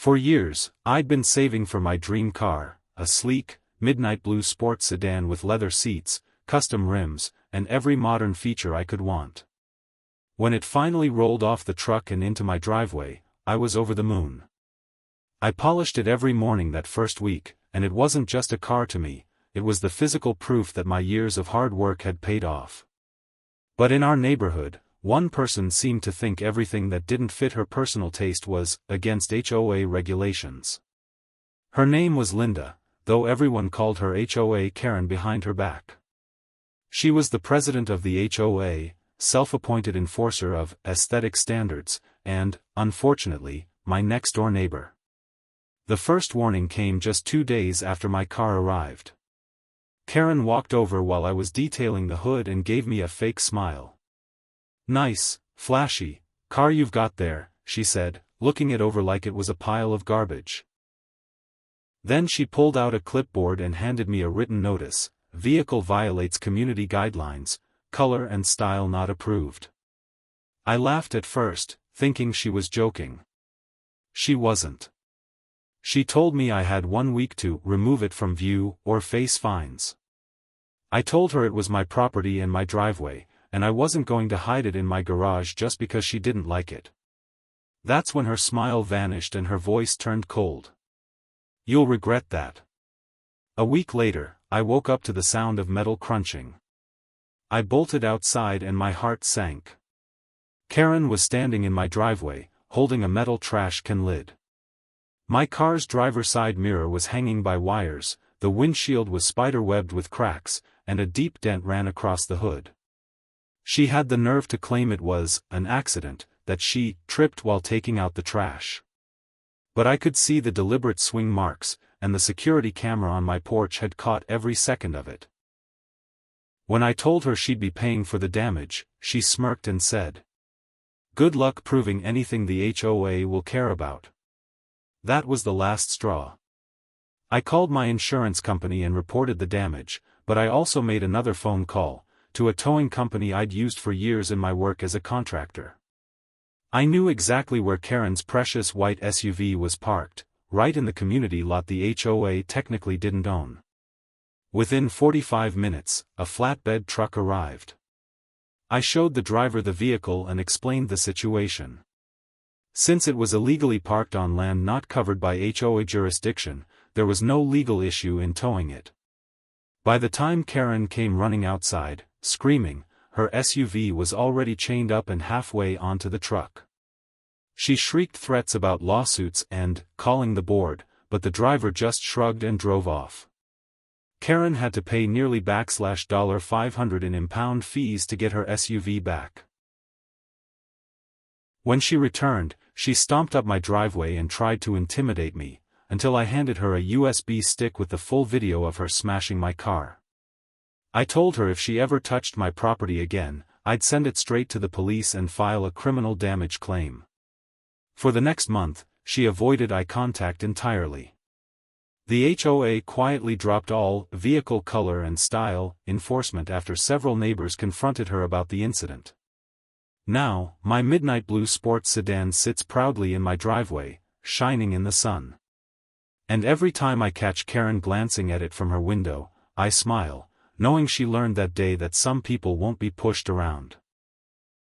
For years, I'd been saving for my dream car, a sleek, midnight blue sports sedan with leather seats, custom rims, and every modern feature I could want. When it finally rolled off the truck and into my driveway, I was over the moon. I polished it every morning that first week, and it wasn't just a car to me, it was the physical proof that my years of hard work had paid off. But in our neighborhood, one person seemed to think everything that didn't fit her personal taste was against HOA regulations. Her name was Linda, though everyone called her HOA Karen behind her back. She was the president of the HOA, self-appointed enforcer of aesthetic standards, and, unfortunately, my next-door neighbor. The first warning came just 2 days after my car arrived. Karen walked over while I was detailing the hood and gave me a fake smile. "Nice, flashy car you've got there," she said, looking it over like it was a pile of garbage. Then she pulled out a clipboard and handed me a written notice: "Vehicle violates community guidelines, color and style not approved." I laughed at first, thinking she was joking. She wasn't. She told me I had 1 week to remove it from view or face fines. I told her it was my property and my driveway, and I wasn't going to hide it in my garage just because she didn't like it. That's when her smile vanished and her voice turned cold. "You'll regret that." A week later, I woke up to the sound of metal crunching. I bolted outside and my heart sank. Karen was standing in my driveway, holding a metal trash can lid. My car's driver's side mirror was hanging by wires, the windshield was spider-webbed with cracks, and a deep dent ran across the hood. She had the nerve to claim it was an accident, that she tripped while taking out the trash. But I could see the deliberate swing marks, and the security camera on my porch had caught every second of it. When I told her she'd be paying for the damage, she smirked and said, "Good luck proving anything the HOA will care about." That was the last straw. I called my insurance company and reported the damage, but I also made another phone call, to a towing company I'd used for years in my work as a contractor. I knew exactly where Karen's precious white SUV was parked, right in the community lot the HOA technically didn't own. Within 45 minutes, a flatbed truck arrived. I showed the driver the vehicle and explained the situation. Since it was illegally parked on land not covered by HOA jurisdiction, there was no legal issue in towing it. By the time Karen came running outside, screaming, her SUV was already chained up and halfway onto the truck. She shrieked threats about lawsuits and calling the board, but the driver just shrugged and drove off. Karen had to pay nearly $500 in impound fees to get her SUV back. When she returned, she stomped up my driveway and tried to intimidate me, until I handed her a USB stick with the full video of her smashing my car. I told her if she ever touched my property again, I'd send it straight to the police and file a criminal damage claim. For the next month, she avoided eye contact entirely. The HOA quietly dropped all vehicle color and style enforcement after several neighbors confronted her about the incident. Now, my midnight blue sports sedan sits proudly in my driveway, shining in the sun. And every time I catch Karen glancing at it from her window, I smile, knowing she learned that day that some people won't be pushed around.